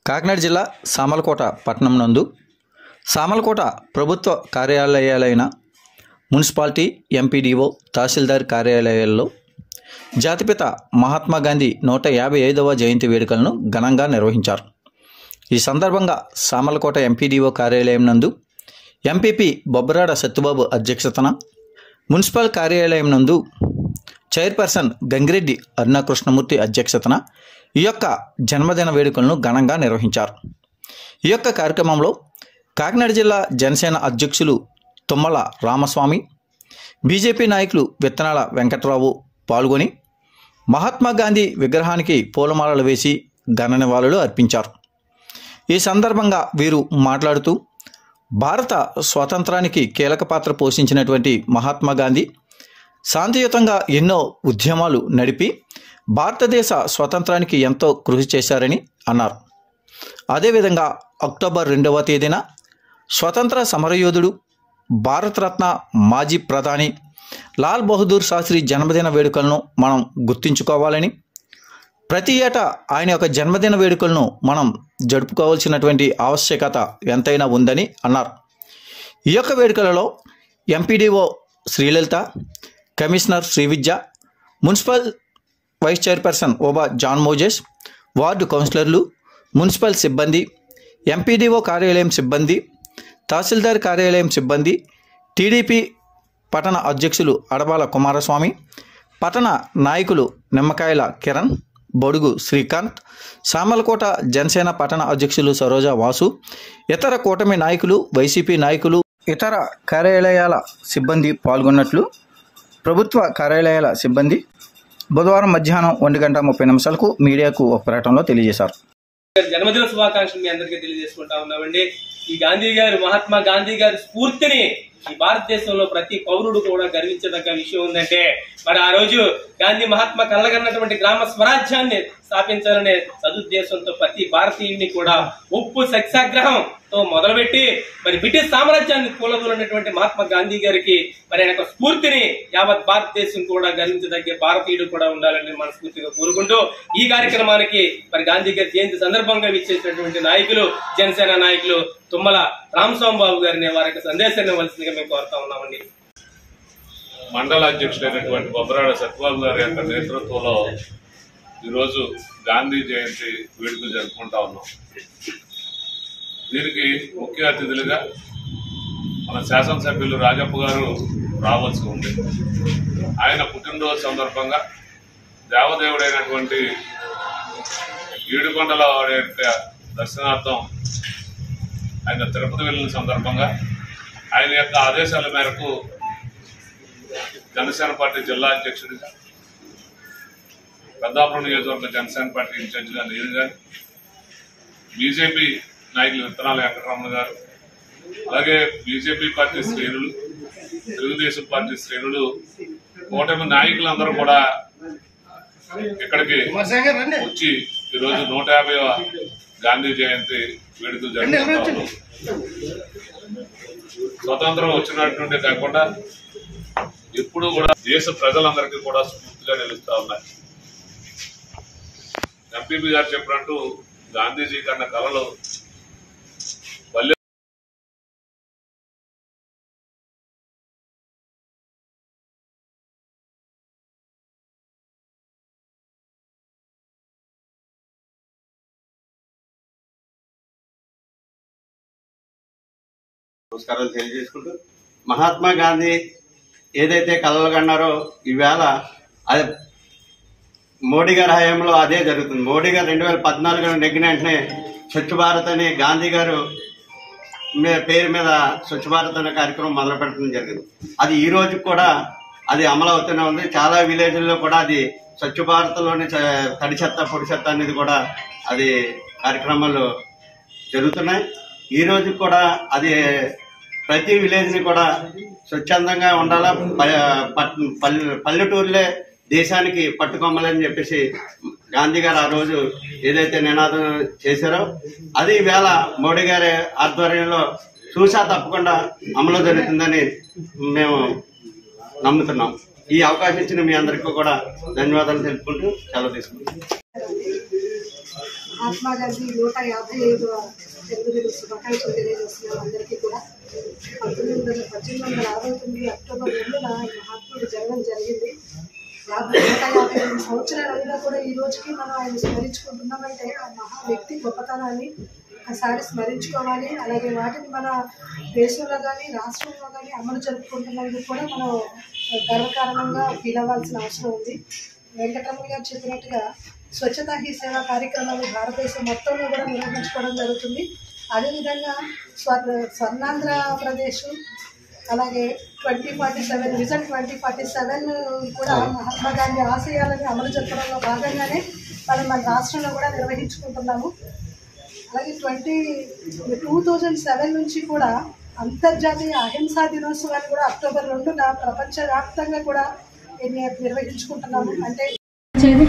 కాకినాడ జిల్లా సామర్లకోట పట్టణం నందు సామర్లకోట ప్రభుత్వ కార్యాలయాలైన మున్సిపాలిటీ, ఎంపీడీఓ, తహసీల్దార్ కార్యాలయాల్లో జాతిపిత మహాత్మా గాంధీ 155వ జయంతి వేడుకలను ఘనంగా నిర్వహించారు. ఈ సందర్భంగా సామర్లకోట ఎంపీడీఓ కార్యాలయం నందు ఎంపీపీ బొబ్బరాడ సత్యబాబు అధ్యక్షతన, మున్సిపల్ కార్యాలయం నందు చైర్పర్సన్ గంగిరెడ్డి అరుణకృష్ణమూర్తి అధ్యక్షతన ఈ యొక్క జన్మదిన వేడుకలను ఘనంగా నిర్వహించారు. ఈ యొక్క కార్యక్రమంలో కాకినాడ జిల్లా జనసేన అధ్యక్షులు తుమ్మల రామస్వామి, బీజేపీ నాయకులు విత్తనాల వెంకట్రావు పాల్గొని మహాత్మా గాంధీ విగ్రహానికి పూలమాలలు వేసి ఘన నివాళులు అర్పించారు. ఈ సందర్భంగా వీరు మాట్లాడుతూ, భారత స్వాతంత్రానికి కీలక పాత్ర పోషించినటువంటి మహాత్మా గాంధీ శాంతియుతంగా ఎన్నో ఉద్యమాలు నడిపి భారతదేశ స్వాతంత్రానికి ఎంతో కృషి చేశారని అన్నారు. అదేవిధంగా అక్టోబర్ 2వ తేదీన స్వతంత్ర సమరయోధుడు, భారతరత్న మాజీ ప్రధాని లాల్ బహదూర్ శాస్త్రి జన్మదిన వేడుకలను మనం గుర్తుంచుకోవాలని, ప్రతి ఏటా ఆయన యొక్క జన్మదిన వేడుకలను మనం జరుపుకోవాల్సినటువంటి ఆవశ్యకత ఎంతైనా ఉందని అన్నారు. ఈ యొక్క వేడుకలలో MPDO Srilalitha, commissioner Srividya, municipal vice chairperson Oba John Moses, ward కౌన్సిలర్లు, మున్సిపల్ సిబ్బంది, ఎంపీడీఓ కార్యాలయం సిబ్బంది, తహసీల్దార్ కార్యాలయం సిబ్బంది, టీడీపీ పట్టణ అధ్యక్షులు అడబాల కుమారస్వామి, పట్టణ నాయకులు నిమ్మకాయల కిరణ్, బొడుగు శ్రీకాంత్, సామర్లకోట జనసేన పట్టణ అధ్యక్షులు సరోజా వాసు, ఇతర కూటమి నాయకులు, వైసీపీ నాయకులు, ఇతర కార్యాలయాల సిబ్బంది పాల్గొన్నట్లు ప్రభుత్వ కార్యాలయాల సిబ్బంది బుధవారం మధ్యాహ్నం 1:30 మీడియాకు ఒక ప్రకటనలో తెలియజేశారు. జన్మదిన శుభాకాంక్షలు మీ అందరికీ తెలియజేసుకుంటా ఉన్నామండి. ఈ గాంధీ గారు, మహాత్మా గాంధీ గారి స్ఫూర్తిని ఈ భారతదేశంలో ప్రతి పౌరుడు కూడా గర్వించదగ్గ విషయం ఉందంటే మరి ఆ రోజు గాంధీ మహాత్మా కలగన్నటువంటి గ్రామ స్వరాజ్యాన్ని స్థాపించాలనే సదుద్దేశంతో ప్రతి భారతీయుడిని కూడా ఉప్పు సత్యాగ్రహంతో మొదలుపెట్టి మరి బ్రిటిష్ సామ్రాజ్యాన్ని కూలగొలినటువంటి మహాత్మా గాంధీ గారికి మరి ఆయన స్ఫూర్తిని యావత్ భారతదేశం కూడా గర్వించదగ్గ భారతీయుడు కూడా ఉండాలని మనస్ఫూర్తిగా కోరుకుంటూ ఈ కార్యక్రమానికి మరి గాంధీ గారి జయంతి సందర్భంగా విచ్చేసినటువంటి నాయకులు, జనసేన నాయకులు తుమ్మల రామస్వామి గారిని వారికి సందేశాన్ని ఇవ్వాల్సిందిగా మేము కోరుతా ఉన్నామండి. మండల అధ్యక్షుడైనటువంటి బొబ్బరాడ సత్యబాబు గారి యొక్క నేతృత్వంలో ఈరోజు గాంధీ జయంతి వేడుకలు జరుపుకుంటా ఉన్నాం. దీనికి ముఖ్య అతిథులుగా మన శాసనసభ్యులు రాజప్ప గారు రావాల్సి ఉంది. ఆయన పుట్టినరోజు సందర్భంగా దేవదేవుడైనటువంటి ఏడుకొండల వారి యొక్క దర్శనార్థం ఆయన తిరుపతి వెళ్ళిన సందర్భంగా ఆయన యొక్క ఆదేశాల మేరకు జనసేన పార్టీ జిల్లా అధ్యక్షుడిగా, పెద్దాపురం నియోజకవర్గ జనసేన పార్టీ ఇన్ఛార్జిగా నేను గారు, బీజేపీ నాయకులు విత్తనాల వెంకటరమణ గారు, అలాగే బీజేపీ పార్టీ శ్రేణులు, తెలుగుదేశం పార్టీ శ్రేణులు, కూటమి నాయకులందరూ కూడా ఇక్కడికి వచ్చి ఈరోజు 150వ గాంధీ జయంతి వేడుకలు జరుపుకుంటారు. స్వతంత్రం వచ్చినటువంటి కాకుండా ఎప్పుడు కూడా దేశ ప్రజలందరికీ కూడా స్ఫూర్తిగా నిలుస్తా ఉన్నాయి. ఎంపీపీ గారు చెప్పినట్టు గాంధీజీ కన్న కళలు నమస్కారాలు తెలియజేసుకుంటూ, మహాత్మా గాంధీ ఏదైతే కలలు కన్నారో ఈవేళ అది మోడీ గారి హయాంలో అదే జరుగుతుంది. మోడీ గారు 2014లో నెగ్గిన వెంటనే స్వచ్ఛ భారత్ అని గాంధీ గారు పేరు మీద స్వచ్ఛ భారత్ అనే కార్యక్రమం మొదలు పెట్టడం జరిగింది. అది ఈ రోజు కూడా అది అమలు అవుతూనే ఉంది. చాలా విలేజ్ల్లో కూడా అది స్వచ్ఛ భారత్లోని తడి చెత్త, పొడి చెత్త అనేది కూడా అది కార్యక్రమాలు జరుగుతున్నాయి. ఈ రోజు కూడా అది ప్రతి విలేజ్ ని కూడా స్వచ్ఛందంగా ఉండాలా, పల్లెటూరులే దేశానికి పట్టుకొమ్మాలని చెప్పేసి గాంధీ గారు ఆ రోజు ఏదైతే నినాదం చేశారో అది ఈవేళ మోడీ గారి ఆధ్వర్యంలో చూసా తప్పకుండా అమలు జరుగుతుందని మేము నమ్ముతున్నాం. ఈ అవకాశం ఇచ్చిన మీ అందరికీ కూడా ధన్యవాదాలు తెలుపుకుంటూ సెలవు తీసుకుంటాం. మహాత్మా గాంధీ 155వ జన్మదిన శుభాకాంక్షలు తెలియజేస్తున్నాం అందరికీ కూడా. 1869 అక్టోబర్ 2న మహాత్ముడు జరగడం జరిగింది. 155 సంవత్సరాలైనా కూడా ఈ రోజుకి మనం ఆయన స్మరించుకుంటున్నామంటే ఆ మహా వ్యక్తి గొప్పతనాన్ని ఒకసారి స్మరించుకోవాలి. అలాగే వాటిని మన దేశంలో కానీ రాష్ట్రంలో కానీ అమలు జరుపుకుంటున్నందుకు కూడా మనం గర్వకారణంగా ఫీల్ అవ్వాల్సిన అవసరం ఉంది. వెంకటరమణ గారు చెప్పినట్టుగా స్వచ్ఛతా హీ సేవా కార్యక్రమాలు భారతదేశం మొత్తంలో కూడా నిర్వహించుకోవడం జరుగుతుంది. అదేవిధంగా స్వర్ణాంధ్రప్రదేశ్ అలాగే 2047 విజన్ 2047 కూడా మహాత్మా గాంధీ ఆశయాలని అమలు జరపడంలో భాగంగానే మన రాష్ట్రంలో కూడా నిర్వహించుకుంటున్నాము. అలాగే 2007 నుంచి కూడా అంతర్జాతీయ అహింసా దినోత్సవాన్ని కూడా అక్టోబర్ 2న ప్రపంచవ్యాప్తంగా కూడా నిర్వహించుకుంటున్నాము. అంటే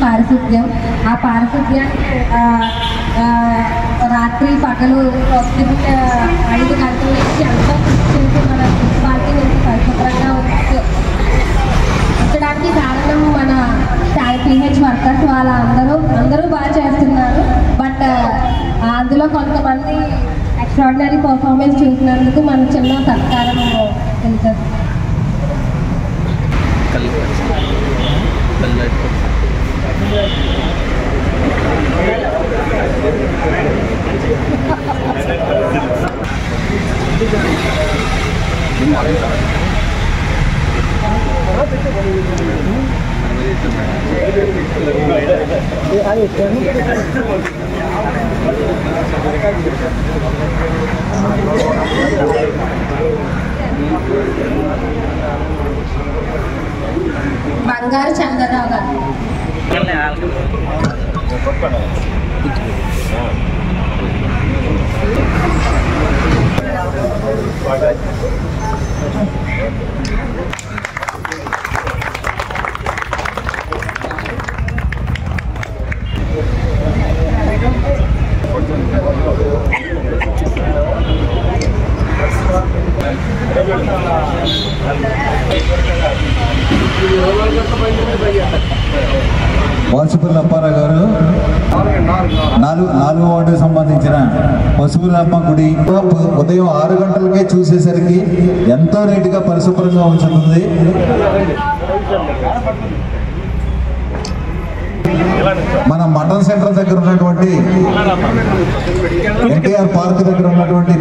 పారిశుద్ధ్యం, ఆ పారిశుద్ధ్యాన్ని రాత్రి పగలు 5 గంటల నుంచి ఎంతో కృషి చేసి మన మున్సిపాలిటీ నుంచి పరిశుభ్రంగా ఉంచడానికి కారణం మన పిహెచ్ వర్కర్స్ అందరూ బాగా చేస్తున్నారు. బట్ అందులో కొంతమంది ఎక్స్ట్రాడినరీ పర్ఫార్మెన్స్ చూసినందుకు మన చిన్న సత్కారం తెలుస్తుంది. బంగారు చంద్రరావు గారు. వాసుపల్లి అప్పారావు గారు 4వ వార్డుకు సంబంధించిన పశువులమ్మ గుడి ఉదయం 6 గంటలకే చూసేసరికి ఎంతో నీట్గా పరిశుభ్రంగా ఉంచుతుంది. మన మటన్ సెంటర్ దగ్గర ఉన్నటువంటి ఎన్టీఆర్ పార్క్ దగ్గర ఉన్నటువంటి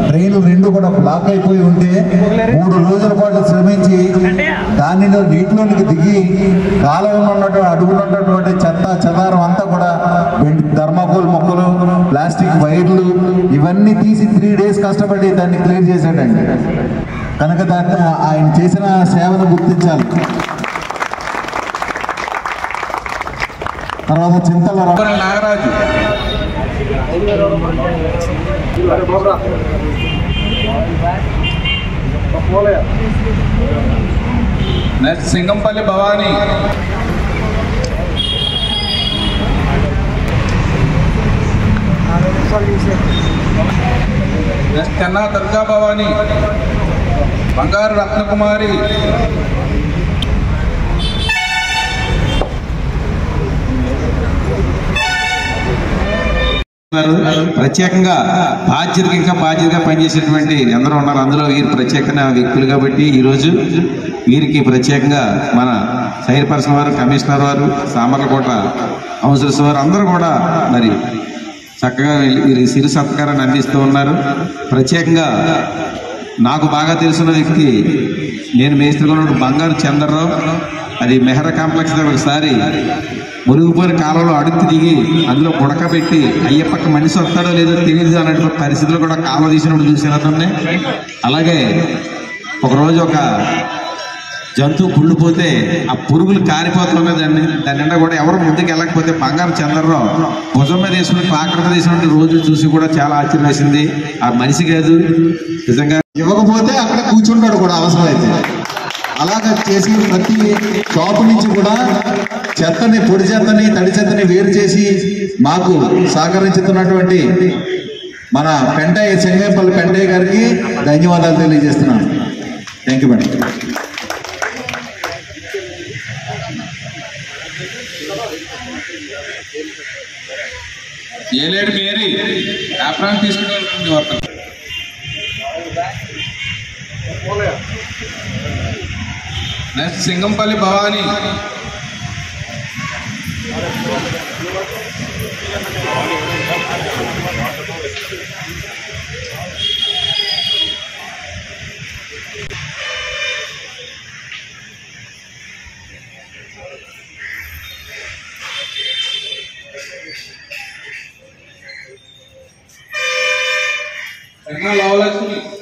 ట్రైన్లు 2 కూడా బ్లాక్ అయిపోయి ఉంటే 3 రోజుల పాటు శ్రమించి దానిలో నీటిలోనికి దిగి కాలంలో ఉన్నటువంటి అడుగులో ఉన్నటువంటి చెత్త చెదారం అంతా కూడా థర్మాకోల్ మొక్కలు, ప్లాస్టిక్ వైర్లు ఇవన్నీ తీసి 3 days కష్టపడి దాన్ని క్లియర్ చేశాడండి. కనుక దాన్ని ఆయన చేసిన సేవను గుర్తించాలి. తర్వాత చింతల నాగరాజు, నెక్స్ట్ సింగంపల్లి భవానీ, నెక్స్ట్ కన్నా దుర్గా భవానీ, బంగారు రత్నకుమారి, ప్రత్యేకంగా బాధ్యతగా పనిచేసేటువంటి అందరూ ఉన్నారు. అందులో వీరు ప్రత్యేకమైన వ్యక్తులు కాబట్టి ఈరోజు వీరికి ప్రత్యేకంగా మన చైర్పర్సన్ వారు, కమిషనర్ వారు, సామర్లకోట కౌన్సిలర్స్ వారు అందరూ కూడా మరి చక్కగా వీరి సిరి సత్కారాన్ని అందిస్తూ ఉన్నారు. ప్రత్యేకంగా నాకు బాగా తెలిసిన వ్యక్తి, నేను మేస్త్రిగా ఉన్న బంగారు చంద్రరావు, అది మెహరా కాంప్లెక్స్ దగ్గర ఒకసారి మునిగిపోయిన కాలంలో అడుగు దిగి అందులో ఉడకబెట్టి అయ్యప్పక్క మనిషి వస్తాడో లేదో తెలియదు అన్నటువంటి పరిస్థితులు కూడా కాలువ తీసినప్పుడు చూసినట్టు. అలాగే ఒకరోజు ఒక జంతువు కుళ్ళిపోతే ఆ పురుగులు కారిపోతున్నది, దాని నిండా కూడా ఎవరు ముందుకు వెళ్ళకపోతే బంగారు చంద్రరావు భుజం మీద వేసుకుని ట్రాక్టర్ తీసినటువంటి రోజు చూసి కూడా చాలా ఆశ్చర్యం వేసింది. ఆ మనిషి కాదు నిజంగా ఇవ్వకపోతే అక్కడ కూర్చుంటాడు కూడా అవసరమైతే. అలాగా చేసి ప్రతి షాపు నుంచి కూడా చెత్తని, పొడి చెత్తని, తడి చెత్తని వేరు చేసి మాకు సహకరించుతున్నటువంటి మన పెంటయ్య, చెంగేపల్లి పెంటయ్య గారికి ధన్యవాదాలు తెలియజేస్తున్నాను. Thank you madam. Eledu Mary apron తీసుకునే వర్కర్. నెక్స్ట్ సింగంపల్లి భవానీ. లవలక్ష్మి.